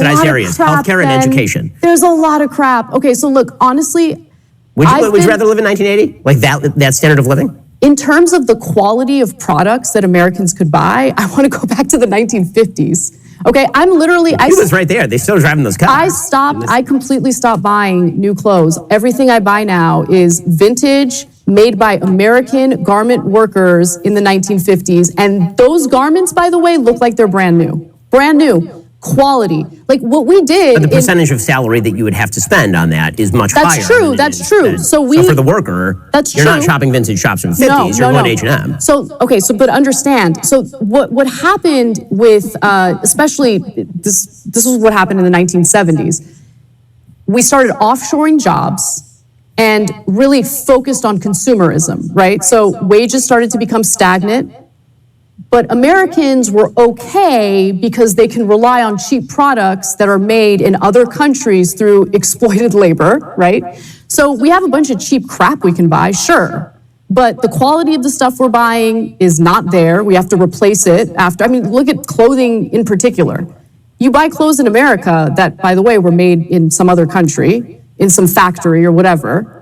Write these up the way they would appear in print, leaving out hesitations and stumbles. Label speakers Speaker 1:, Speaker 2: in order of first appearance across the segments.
Speaker 1: areas, healthcare and education.
Speaker 2: There's a lot of crap. Okay, so look, honestly,
Speaker 1: would you rather live in 1980? Like that standard of living?
Speaker 2: In terms of the quality of products that Americans could buy, I want to go back to the 1950s. Okay, I'm literally...
Speaker 1: Cuba's right there. They're still driving those cars.
Speaker 2: I completely stopped buying new clothes. Everything I buy now is vintage, made by American garment workers in the 1950s. And those garments, by the way, look like they're brand new. Brand new. Quality. Like what we did...
Speaker 1: But the percentage of salary that you would have to spend on that is much higher.
Speaker 2: That's true. So
Speaker 1: for the worker, you're not shopping vintage shops from the 50s, you're going to H&M.
Speaker 2: But understand, so what happened with, especially, this is what happened in the 1970s. We started offshoring jobs and really focused on consumerism, right? So wages started to become stagnant. But Americans were okay because they can rely on cheap products that are made in other countries through exploited labor, right? So we have a bunch of cheap crap we can buy, sure. But the quality of the stuff we're buying is not there. We have to replace it after. I mean, look at clothing in particular. You buy clothes in America that, by the way, were made in some other country, in some factory or whatever.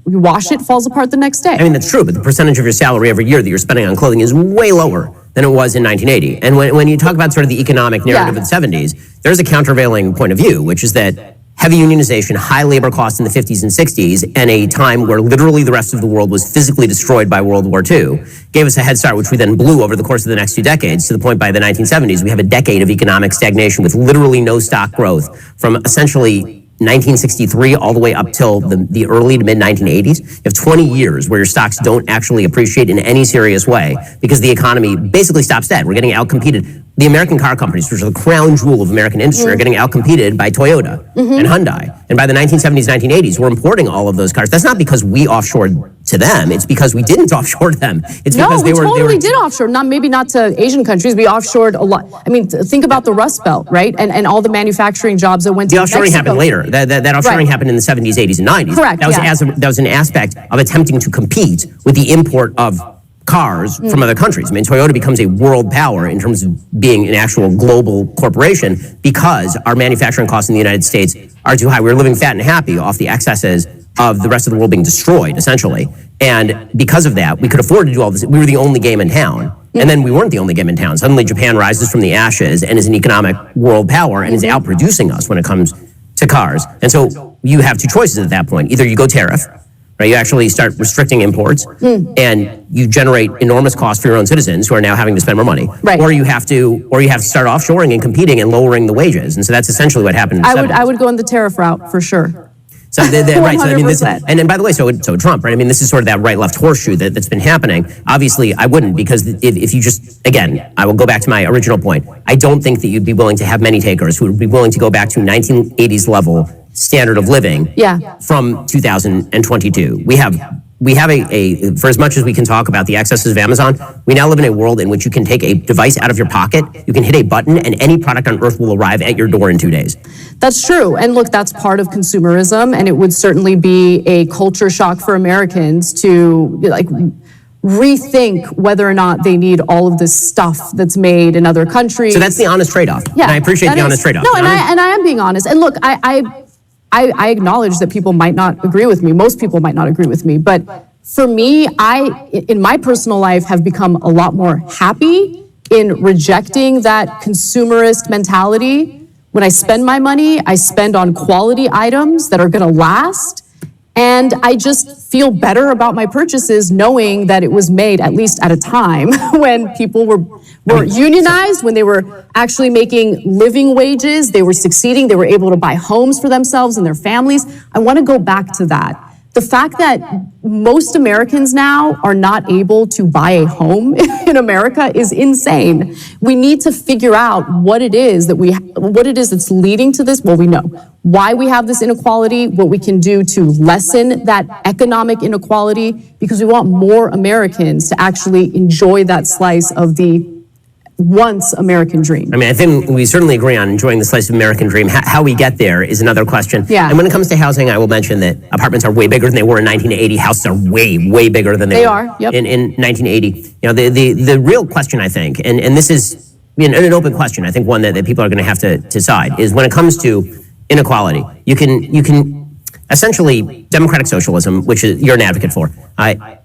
Speaker 2: You wash it, falls apart the next day.
Speaker 1: I mean, that's true, but the percentage of your salary every year that you're spending on clothing is way lower than it was in 1980. And when you talk about sort of the economic narrative of the 70s, there's a countervailing point of view, which is that heavy unionization, high labor costs in the 50s and 60s, and a time where literally the rest of the world was physically destroyed by World War II, gave us a head start, which we then blew over the course of the next 2 decades, to the point by the 1970s, we have a decade of economic stagnation with literally no stock growth from essentially 1963 all the way up till the early to mid 1980s. You have 20 years where your stocks don't actually appreciate in any serious way because the economy basically stops dead. We're getting outcompeted. The American car companies, which are the crown jewel of American industry, are getting outcompeted by Toyota and Hyundai. And by the 1970s, 1980s, we're importing all of those cars. That's not because we offshored to them. It's because we didn't offshore them. It's because
Speaker 2: we totally did offshore. Maybe not to Asian countries. We offshored a lot. I mean, think about the Rust Belt, right? And all the manufacturing jobs that went to Mexico.
Speaker 1: The offshoring happened later. That offshoring happened in the 70s, 80s, and 90s.
Speaker 2: Correct.
Speaker 1: That was an aspect of attempting to compete with the import of cars from other countries. I mean, Toyota becomes a world power in terms of being an actual global corporation because our manufacturing costs in the United States are too high. We're living fat and happy off the excesses of the rest of the world being destroyed, essentially. And because of that, we could afford to do all this. We were the only game in town. And then we weren't the only game in town. Suddenly Japan rises from the ashes and is an economic world power and is outproducing us when it comes to cars. And so you have 2 choices at that point. Either you go tariff, right? You actually start restricting imports and you generate enormous costs for your own citizens who are now having to spend more money.
Speaker 2: Right.
Speaker 1: Or you have to start offshoring and competing and lowering the wages. And so that's essentially what happened in the 70s.
Speaker 2: I would go in the tariff route for sure.
Speaker 1: So right. So I mean, and by the way, so Trump, right? I mean, this is sort of that right-left horseshoe that's been happening. Obviously, I wouldn't, because if you just, again, I will go back to my original point. I don't think that you'd be willing to have many takers who would be willing to go back to 1980s level standard of living from 2022. We have a for as much as we can talk about the excesses of Amazon, we now live in a world in which you can take a device out of your pocket, you can hit a button, and any product on earth will arrive at your door in 2 days.
Speaker 2: That's true. And look, that's part of consumerism, and it would certainly be a culture shock for Americans to rethink whether or not they need all of this stuff that's made in other countries.
Speaker 1: So that's the honest trade-off.
Speaker 2: Yeah,
Speaker 1: and I appreciate the honest trade-off.
Speaker 2: No, and I am being honest. And look, I acknowledge that people might not agree with me. Most people might not agree with me. But for me, in my personal life, have become a lot more happy in rejecting that consumerist mentality. When I spend my money, I spend on quality items that are going to last. And I just feel better about my purchases knowing that it was made, at least at a time, when people were unionized, when they were actually making living wages, they were succeeding, they were able to buy homes for themselves and their families. I want to go back to that. The fact that most Americans now are not able to buy a home in America is insane. We need to figure out what it is that's leading to this. Well, we know why we have this inequality, what we can do to lessen that economic inequality, because we want more Americans to actually enjoy that slice of the once American dream.
Speaker 1: I mean, I think we certainly agree on enjoying the slice of American dream. How we get there is another question.
Speaker 2: Yeah.
Speaker 1: And when it comes to housing, I will mention that apartments are way bigger than they were in 1980. Houses are way, way bigger than they were
Speaker 2: are. Yep.
Speaker 1: in 1980. You know, the real question, I think, and this is an open question, I think one that people are going to have to decide, is when it comes to inequality, you can essentially, democratic socialism, which you're an advocate for,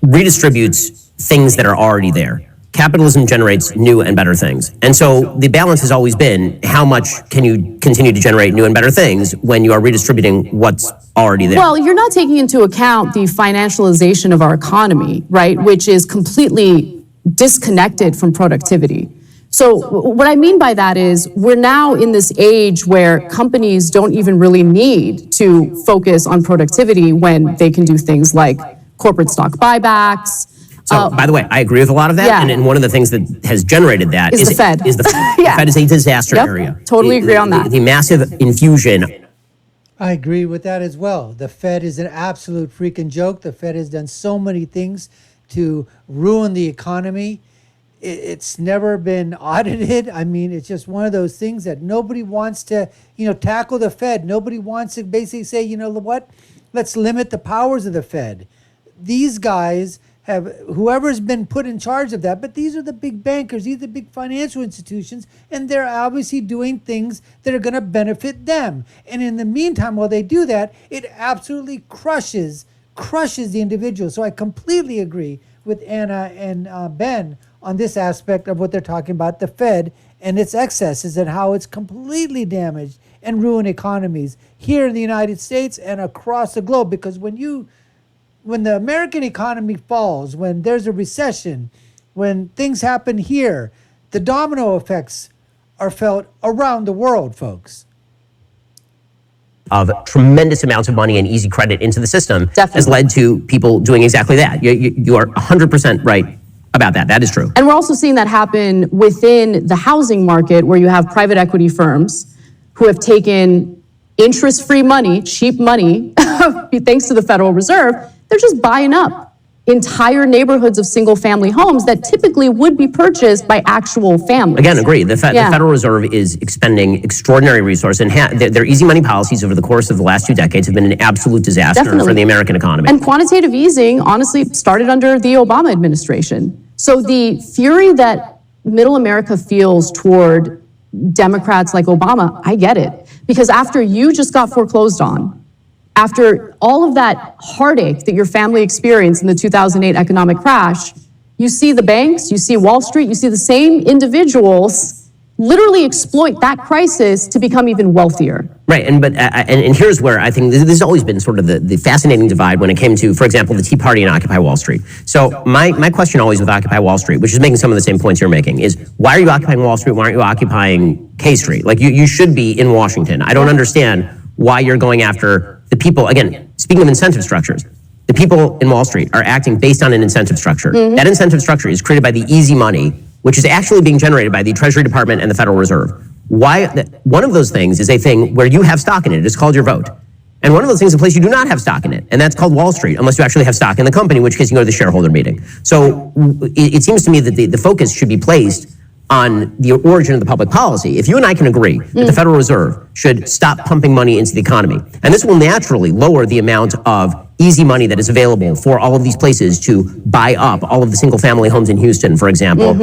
Speaker 1: redistributes things that are already there. Capitalism generates new and better things. And so the balance has always been, how much can you continue to generate new and better things when you are redistributing what's already there?
Speaker 2: Well, you're not taking into account the financialization of our economy, right, which is completely disconnected from productivity. So what I mean by that is we're now in this age where companies don't even really need to focus on productivity when they can do things like corporate stock buybacks.
Speaker 1: So, by the way, I agree with a lot of that,
Speaker 2: Yeah.
Speaker 1: and one of the things that has generated that
Speaker 2: Is the Fed.
Speaker 1: Is the Fed.
Speaker 2: Yeah.
Speaker 1: The Fed is a disaster
Speaker 2: Yep,
Speaker 1: area.
Speaker 2: totally agree on that.
Speaker 1: The massive infusion.
Speaker 3: I agree with that as well. The Fed is an absolute freaking joke. The Fed has done so many things to ruin the economy. It's never been audited. I mean, it's just one of those things that nobody wants to, tackle the Fed. Nobody wants to basically say, you know what, let's limit the powers of the Fed. These guys have, whoever's been put in charge of that, but these are the big bankers, these are the big financial institutions, and they're obviously doing things that are going to benefit them. And in the meantime, while they do that, it absolutely crushes the individual. So I completely agree with Anna and Ben on this aspect of what they're talking about, the Fed and its excesses and how it's completely damaged and ruined economies here in the United States and across the globe. Because when the American economy falls, when there's a recession, when things happen here, the domino effects are felt around the world, folks.
Speaker 1: Of tremendous amounts of money and easy credit into the system
Speaker 2: Definitely.
Speaker 1: has led to people doing exactly that. You are 100% right about that. That is true.
Speaker 2: And we're also seeing that happen within the housing market, where you have private equity firms who have taken interest-free money, cheap money, thanks to the Federal Reserve. They're just buying up entire neighborhoods of single-family homes that typically would be purchased by actual families.
Speaker 1: Again, agree. The Federal Reserve is expending extraordinary resources, and their easy money policies over the course of the last 2 decades have been an absolute disaster
Speaker 2: Definitely.
Speaker 1: for the American economy.
Speaker 2: And quantitative easing, honestly, started under the Obama administration. So the fury that middle America feels toward Democrats like Obama, I get it. Because after you just got foreclosed on, after all of that heartache that your family experienced in the 2008 economic crash, you see the banks, you see Wall Street, you see the same individuals literally exploit that crisis to become even wealthier.
Speaker 1: Right, and here's where I think this has always been sort of the fascinating divide when it came to, for example, the Tea Party and Occupy Wall Street. So my question always with Occupy Wall Street, which is making some of the same points you're making, is why are you occupying Wall Street? Why aren't you occupying K Street? Like you should be in Washington. I don't understand why you're going after the people. Again, speaking of incentive structures, the people in Wall Street are acting based on an incentive structure. Mm-hmm. That incentive structure is created by the easy money, which is actually being generated by the Treasury Department and the Federal Reserve. One of those things is a thing where you have stock in it. It's called your vote. And one of those things is a place you do not have stock in it, and that's called Wall Street, unless you actually have stock in the company, in which case you go to the shareholder meeting. So it seems to me that the focus should be placed on the origin of the public policy. If you and I can agree that the Federal Reserve should stop pumping money into the economy, and this will naturally lower the amount of easy money that is available for all of these places to buy up all of the single-family homes in Houston, for example,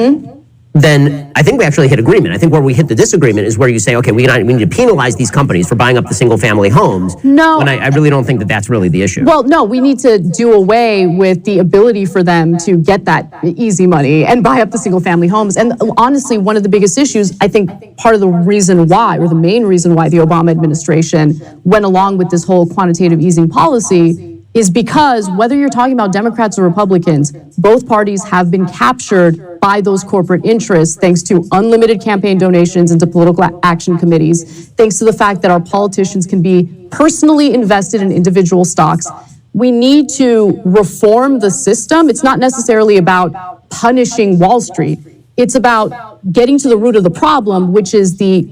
Speaker 1: then I think we actually hit agreement. I think where we hit the disagreement is where you say, okay, we need to penalize these companies for buying up the single-family homes.
Speaker 2: No.
Speaker 1: When I really don't think that that's really the issue.
Speaker 2: Well, no, we need to do away with the ability for them to get that easy money and buy up the single-family homes. And honestly, one of the biggest issues, I think part of the reason why, or the main reason why the Obama administration went along with this whole quantitative easing policy is because whether you're talking about Democrats or Republicans, both parties have been captured by those corporate interests thanks to unlimited campaign donations into political action committees, thanks to the fact that our politicians can be personally invested in individual stocks. We need to reform the system. It's not necessarily about punishing Wall Street. It's about getting to the root of the problem, which is the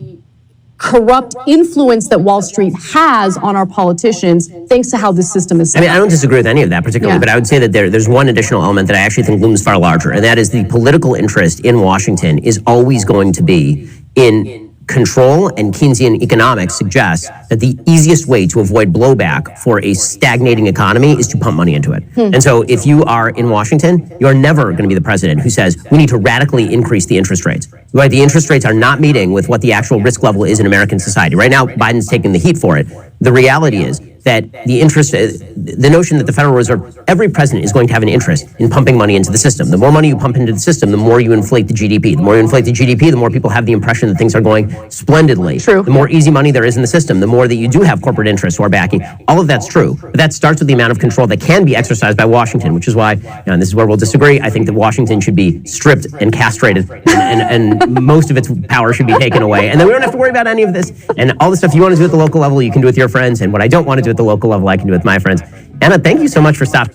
Speaker 2: corrupt influence that Wall Street has on our politicians, thanks to how this system is set up.
Speaker 1: I don't disagree with any of that particularly,
Speaker 2: Yeah.
Speaker 1: but I would say that there's one additional element that I actually think looms far larger, and that is the political interest in Washington is always going to be in control and Keynesian economics suggests that the easiest way to avoid blowback for a stagnating economy is to pump money into it. And so if you are in Washington, you are never going to be the president who says we need to radically increase the interest rates. Right? The interest rates are not meeting with what the actual risk level is in American society. Right now, Biden's taking the heat for it. The reality is that the notion that the Federal Reserve, every president is going to have an interest in pumping money into the system. The more money you pump into the system, the more you inflate the GDP. The more you inflate the GDP, the more people have the impression that things are going splendidly.
Speaker 2: True.
Speaker 1: The more easy money there is in the system, the more that you do have corporate interests who are backing. All of that's true. But that starts with the amount of control that can be exercised by Washington, which is why, and this is where we'll disagree, I think that Washington should be stripped and castrated, and most of its power should be taken away. And then we don't have to worry about any of this. And all the stuff you want to do at the local level, you can do with your friends. And what I don't want to do at the local level, I can do with my friends. Anna, thank you so much for stopping.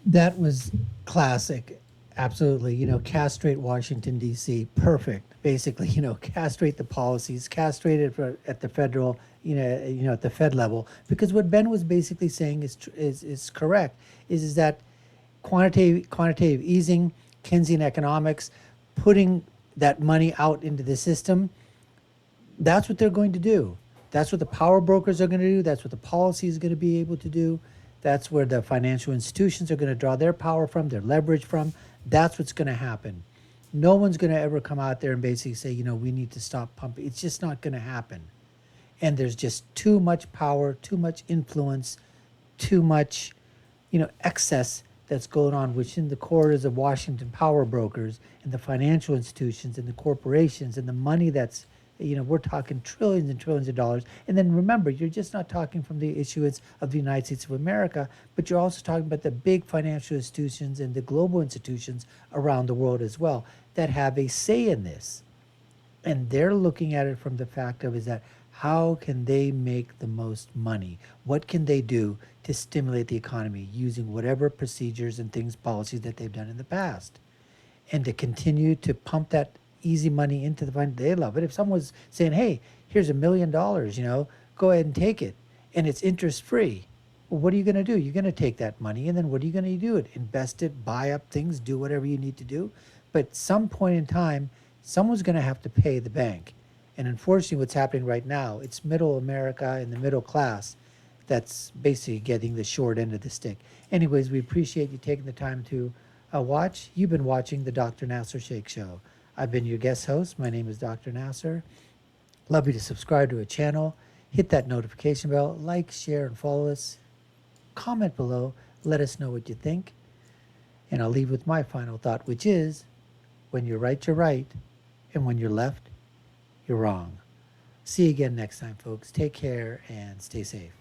Speaker 3: That was classic. Absolutely. Castrate Washington, D.C. Perfect. Basically, castrate the policies, castrate it at the federal, at the Fed level. Because what Ben was basically saying is correct, is that quantitative easing, Keynesian economics, putting that money out into the system, that's what they're going to do. That's what the power brokers are going to do. That's what the policy is going to be able to do. That's where the financial institutions are going to draw their power from, their leverage from. That's what's going to happen. No one's going to ever come out there and basically say, we need to stop pumping. It's just not going to happen. And there's just too much power, too much influence, too much, excess that's going on within the corridors of Washington power brokers and the financial institutions and the corporations and the money that's, we're talking trillions and trillions of dollars. And then remember, you're just not talking from the issuance of the United States of America, but you're also talking about the big financial institutions and the global institutions around the world as well that have a say in this. And they're looking at it from the fact of is that how can they make the most money? What can they do to stimulate the economy using whatever procedures and things, policies that they've done in the past? And to continue to pump that easy money into the fund, they love it. If someone's saying, hey, here's $1 million, go ahead and take it, and it's interest free, well, what are you going to do? You're going to take that money, and then what are you going to do? Invest it, buy up things, do whatever you need to do. But at some point in time, someone's going to have to pay the bank. And unfortunately, what's happening right now, it's middle America and the middle class that's basically getting the short end of the stick. Anyways, we appreciate you taking the time to watch. You've been watching the Dr. Nasir Shaikh Show. I've been your guest host. My name is Dr. Nasir. Love you to subscribe to a channel, hit that notification bell, like, share, and follow us. Comment below. Let us know what you think. And I'll leave with my final thought, which is, when you're right, you're right. And when you're left, you're wrong. See you again next time, folks. Take care and stay safe.